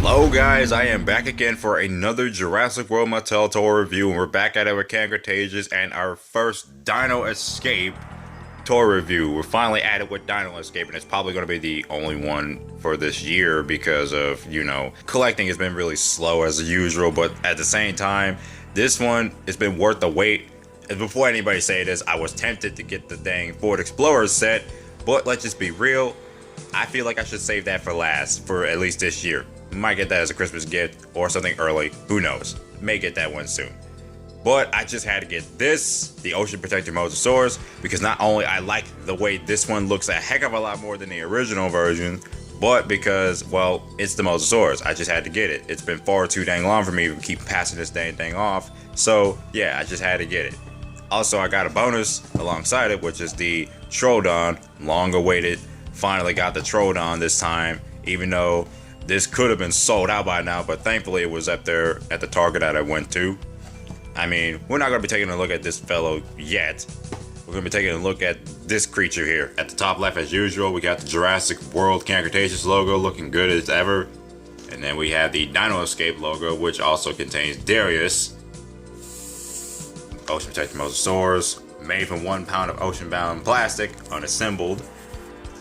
Hello guys, I am back again for another Jurassic World Mattel tour review, and we're back at it with Contagious and our first Dino Escape tour review. We're finally at it with Dino Escape, and it's probably going to be the only one for this year because of, you know, collecting has been really slow as usual, but at the same time, this one has been worth the wait. And before anybody say this, I was tempted to get the dang Ford Explorer set, but let's just be real, I feel like I should save that for last, for at least this year. Might get that as a Christmas gift or something early, who knows. May get that one soon. But I just had to get this, the Ocean Protector Mosasaurus, because not only I like the way this one looks a heck of a lot more than the original version, but because, well, it's the Mosasaurus. I just had to get it. It's been far too dang long for me to keep passing this dang thing off. So yeah, I just had to get it. Also, I got a bonus alongside it, which is the Troodon, long awaited. Finally got the Troodon this time, even though this could have been sold out by now, but thankfully it was up there at the Target that I went to. I mean, we're not going to be taking a look at this fellow yet. We're going to be taking a look at this creature here. At the top left, as usual, we got the Jurassic World Cretaceous logo, looking good as ever. And then we have the Dino Escape logo, which also contains Darius, Ocean Protector Mosasaurus, made from 1 pound of ocean-bound plastic, unassembled.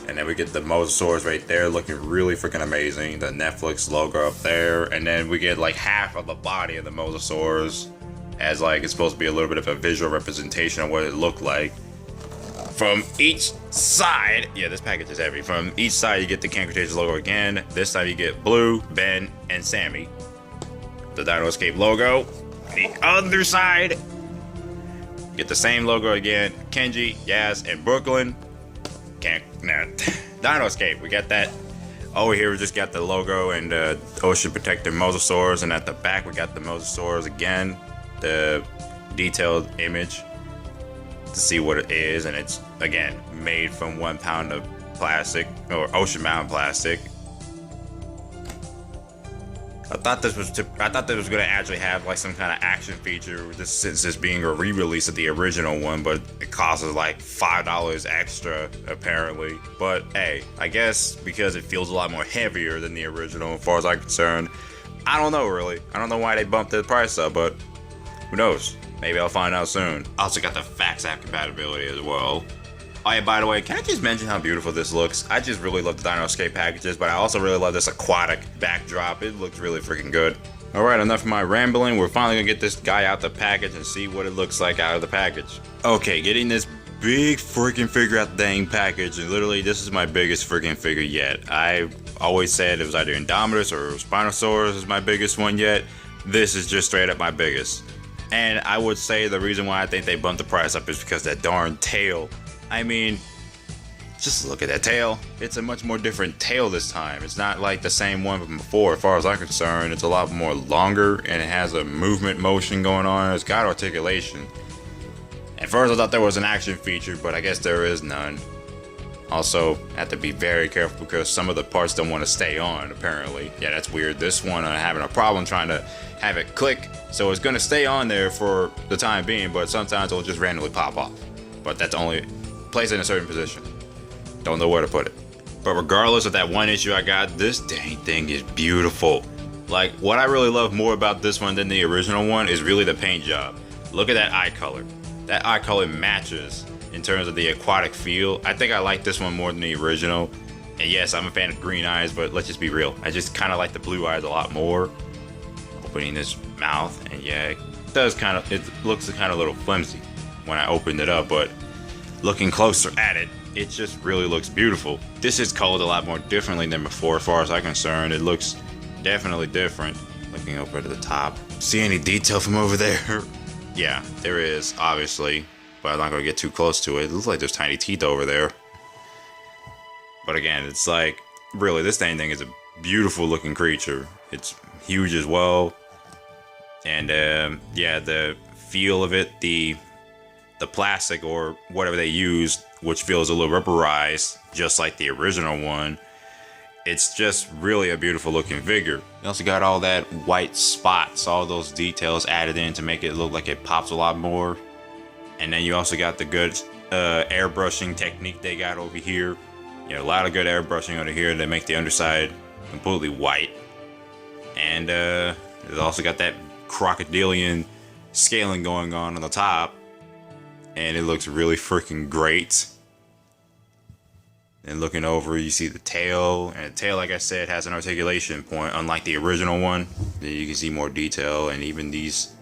And then we get the Mosasaurus right there, looking really freaking amazing. The Netflix logo up there. And then we get like half of the body of the Mosasaurus, as like it's supposed to be a little bit of a visual representation of what it looked like. From each side, yeah, this package is heavy. From each side, you get the Cretaceous logo again. This time you get Blue, Ben, and Sammy. The Dino Escape logo. The other side, get the same logo again. Kenji, Yaz, and Brooklyn. Dino Escape, we got that. Over here we just got the logo and the Ocean Protector Mosasaurus, and at the back we got the Mosasaurus again, the detailed image to see what it is, and it's again made from 1 pound of plastic or ocean-bound plastic. I thought this was gonna actually have like some kind of action feature, since this being a re-release of the original one, but it costs like $5 extra apparently. But hey, I guess because it feels a lot more heavier than the original, as far as I'm concerned. I don't know really. I don't know why they bumped the price up, but who knows? Maybe I'll find out soon. Also got the FAXAP compatibility as well. Oh yeah, by the way, can I just mention how beautiful this looks? I just really love the Dino Escape packages, but I also really love this aquatic backdrop. It looks really freaking good. Alright, enough of my rambling. We're finally gonna get this guy out the package and see what it looks like out of the package. Okay, getting this big freaking figure out the dang package, and literally this is my biggest freaking figure yet. I always said it was either Indominus or Spinosaurus is my biggest one yet. This is just straight up my biggest. And I would say the reason why I think they bumped the price up is because that darn tail. I mean, just look at that tail. It's a much more different tail this time. It's not like the same one from before. As far as I'm concerned, it's a lot more longer, and it has a movement motion going on. It's got articulation. At first I thought there was an action feature, but I guess there is none. Also, have to be very careful because some of the parts don't want to stay on, apparently. Yeah, that's weird. This one, I'm having a problem trying to have it click, so it's going to stay on there for the time being, but sometimes it'll just randomly pop off. But that's only placed in a certain position. Don't know where to put it. But regardless of that one issue I got, this dang thing is beautiful. Like, what I really love more about this one than the original one is really the paint job. Look at that eye color. That eye color matches in terms of the aquatic feel. I think I like this one more than the original. And yes, I'm a fan of green eyes, but let's just be real. I just kind of like the blue eyes a lot more. Opening this mouth, and yeah, it looks kind of a little flimsy when I opened it up, but looking closer at it, it just really looks beautiful. This is colored a lot more differently than before, as far as I'm concerned. It looks definitely different. Looking over to the top, see any detail from over there? Yeah, there is, obviously, but I'm not gonna get too close to it. It looks like there's tiny teeth over there. But again, it's like, really, this dang thing is a beautiful looking creature. It's huge as well. And yeah, the feel of it, the plastic or whatever they used, which feels a little rubberized, just like the original one. It's just really a beautiful looking figure. You also got all that white spots, all those details added in to make it look like it pops a lot more. And then you also got the good airbrushing technique they got over here. You know, a lot of good airbrushing over here to make the underside completely white. And it's also got that crocodilian scaling going on the top. And it looks really freaking great. And looking over, you see the tail. And the tail, like I said, has an articulation point, unlike the original one. Then you can see more detail, and even these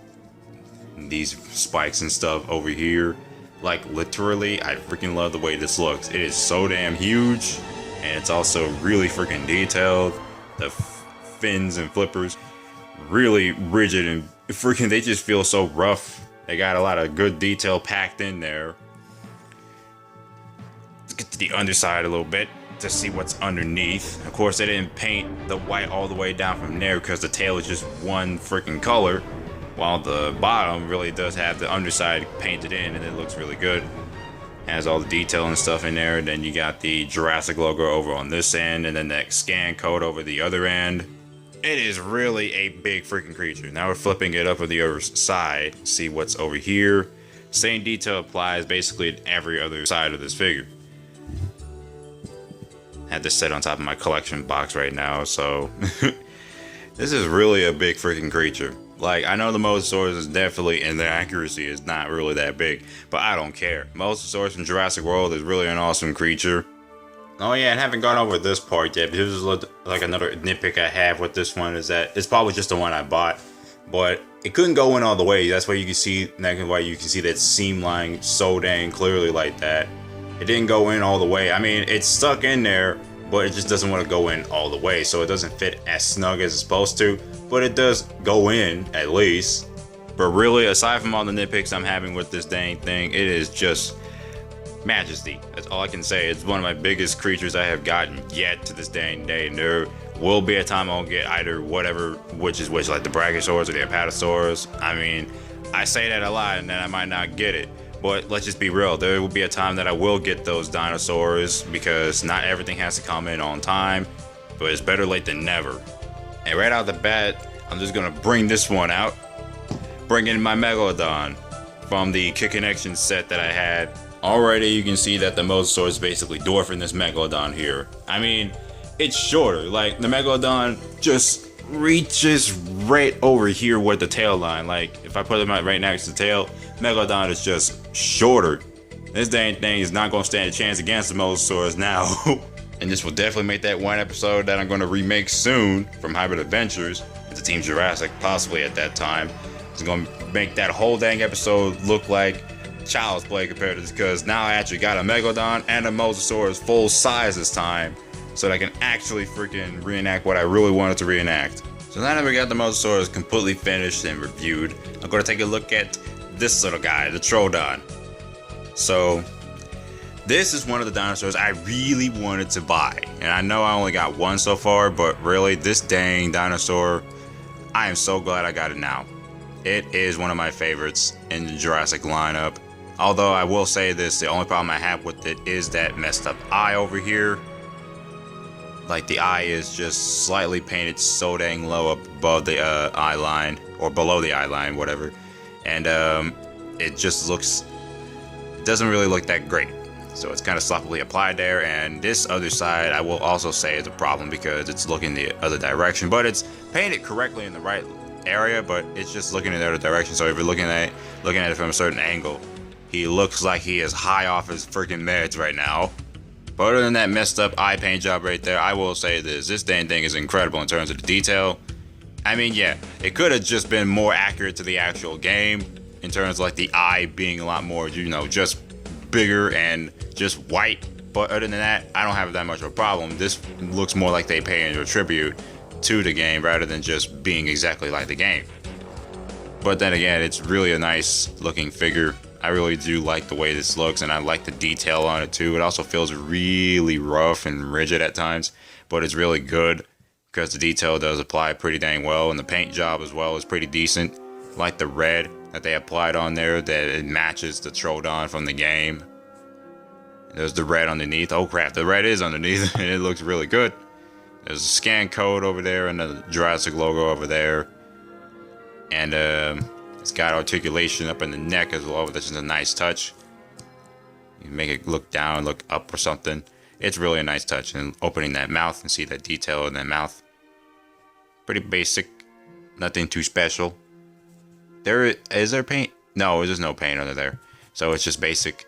spikes and stuff over here. Like, literally, I freaking love the way this looks. It is so damn huge, and it's also really freaking detailed. The fins and flippers, really rigid, and freaking, they just feel so rough. They got a lot of good detail packed in there. Let's get to the underside a little bit to see what's underneath. Of course, they didn't paint the white all the way down from there because the tail is just one freaking color, while the bottom really does have the underside painted in, and it looks really good. Has all the detail and stuff in there. Then you got the Jurassic logo over on this end, and then that scan code over the other end. It is really a big freaking creature. Now we're flipping it up on the other side. See what's over here. Same detail applies basically to every other side of this figure. Had this set on top of my collection box right now, so this is really a big freaking creature. Like, I know the Mosasaurus is definitely, and the accuracy is not really that big, but I don't care. Mosasaurus from Jurassic World is really an awesome creature. Oh yeah, and I haven't gone over this part yet, but this is like another nitpick I have with this one, is that it's probably just the one I bought, but it couldn't go in all the way. That's why you can see, that seam line so dang clearly like that. It didn't go in all the way. I mean, it's stuck in there, but it just doesn't want to go in all the way, so it doesn't fit as snug as it's supposed to, but it does go in, at least. But really, aside from all the nitpicks I'm having with this dang thing, it is just majesty. That's all I can say. It's one of my biggest creatures I have gotten yet to this dang day, and there will be a time I'll get either whatever, which is which, like the Brachiosaurus or the Apatosaurus. I mean, I say that a lot, and then I might not get it. But let's just be real, there will be a time that I will get those dinosaurs, because not everything has to come in on time, but it's better late than never. And right out the bat, I'm just gonna bring this one out. Bring in my Megalodon from the Kid Connection set that I had. Already you can see that the Mosasaurus is basically dwarfing this Megalodon here. I mean, it's shorter. Like, the Megalodon just reaches right over here with the tail line. Like, if I put them right next to the tail, Megalodon is just shorter. This dang thing is not going to stand a chance against the Mosasaurus now. And this will definitely make that one episode that I'm going to remake soon from Hybrid Adventures into Team Jurassic, possibly at that time. It's going to make that whole dang episode look like child's play compared to this, because now I actually got a Megalodon and a Mosasaurus full size this time, so that I can actually freaking reenact what I really wanted to reenact. So now that we got the Mosasaurus completely finished and reviewed, I'm going to take a look at this little guy, the Troodon. So this is one of the dinosaurs I really wanted to buy, and I know I only got one so far, but really, this dang dinosaur, I am so glad I got it now. It is one of my favorites in the Jurassic lineup. Although I will say this, the only problem I have with it is that messed up eye over here. Like, the eye is just slightly painted so dang low up above the eye line, or below the eye line, whatever. And it just looks, it doesn't really look that great. So it's kind of sloppily applied there, and this other side I will also say is a problem because it's looking the other direction, but it's painted correctly in the right area, but it's just looking in the other direction. So if you're looking at it from a certain angle, he looks like he is high off his freaking meds right now. But other than that messed up eye paint job right there, I will say this dang thing is incredible in terms of the detail. I mean, yeah, it could have just been more accurate to the actual game in terms of like the eye being a lot more, you know, just bigger and just white. But other than that, I don't have that much of a problem. This looks more like they pay a tribute to the game rather than just being exactly like the game. But then again, it's really a nice looking figure. I really do like the way this looks, and I like the detail on it too. It also feels really rough and rigid at times, but it's really good because the detail does apply pretty dang well, and the paint job as well is pretty decent. Like the red that they applied on there, that it matches the Troodon from the game. There's the red underneath. Oh crap, the red is underneath and it looks really good. There's a scan code over there and the Jurassic logo over there. And it's got articulation up in the neck as well, which is a nice touch. You make it look down, look up or something. It's really a nice touch. And opening that mouth and see that detail in that mouth. Pretty basic Nothing too special. Is there paint? No, there's no paint under there. So it's just basic.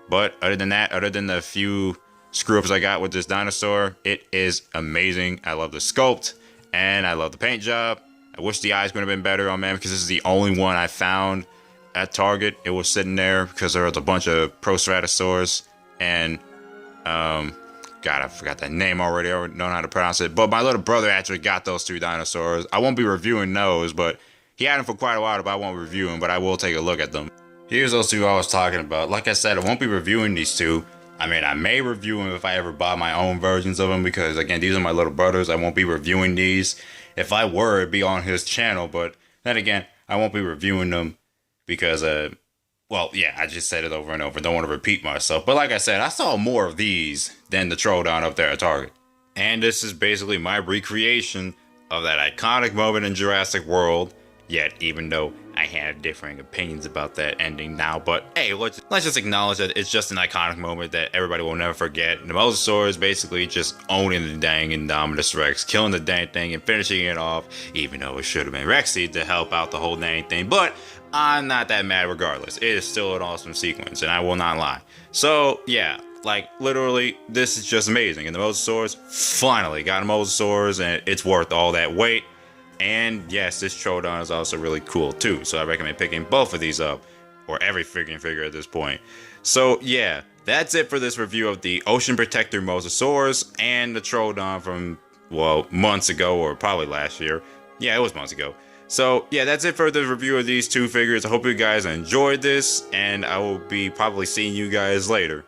But other than that, other than the few screw-ups I got with this dinosaur, it is amazing. I love the sculpt, and I love the paint job. I wish the eyes would have been better on man, because this is the only one I found at Target. It was sitting there because there was a bunch of Proceratosaurus and God, I forgot that name already. I don't know how to pronounce it. But my little brother actually got those 2 dinosaurs. I won't be reviewing those, but he had them for quite a while, but I won't review them, but I will take a look at them. Here's those 2 I was talking about. Like I said, I won't be reviewing these 2. I mean, I may review them if I ever buy my own versions of them, because again, these are my little brothers. I won't be reviewing these. If I were, it'd be on his channel, but then again, I won't be reviewing them because, well, yeah, I just said it over and over. Don't want to repeat myself. But like I said, I saw more of these than the Troodon up there at Target. And this is basically my recreation of that iconic moment in Jurassic World. Yet, even though I had differing opinions about that ending now, but hey, let's just acknowledge that it's just an iconic moment that everybody will never forget. The Mosasaurus basically just owning the dang Indominus Rex, killing the dang thing and finishing it off, even though it should have been Rexy to help out the whole dang thing. But I'm not that mad regardless. It is still an awesome sequence, and I will not lie. So yeah, like literally, this is just amazing. And the Mosasaurus finally got a Mosasaurus, and it's worth all that weight. And yes, this Troodon is also really cool too, so I recommend picking both of these up, or every freaking figure at this point. So yeah, that's it for this review of the Ocean Protector Mosasaurus and the Troodon from, well, months ago, or probably last year. Yeah, it was months ago. So yeah, that's it for the review of these 2 figures. I hope you guys enjoyed this, and I will be probably seeing you guys later.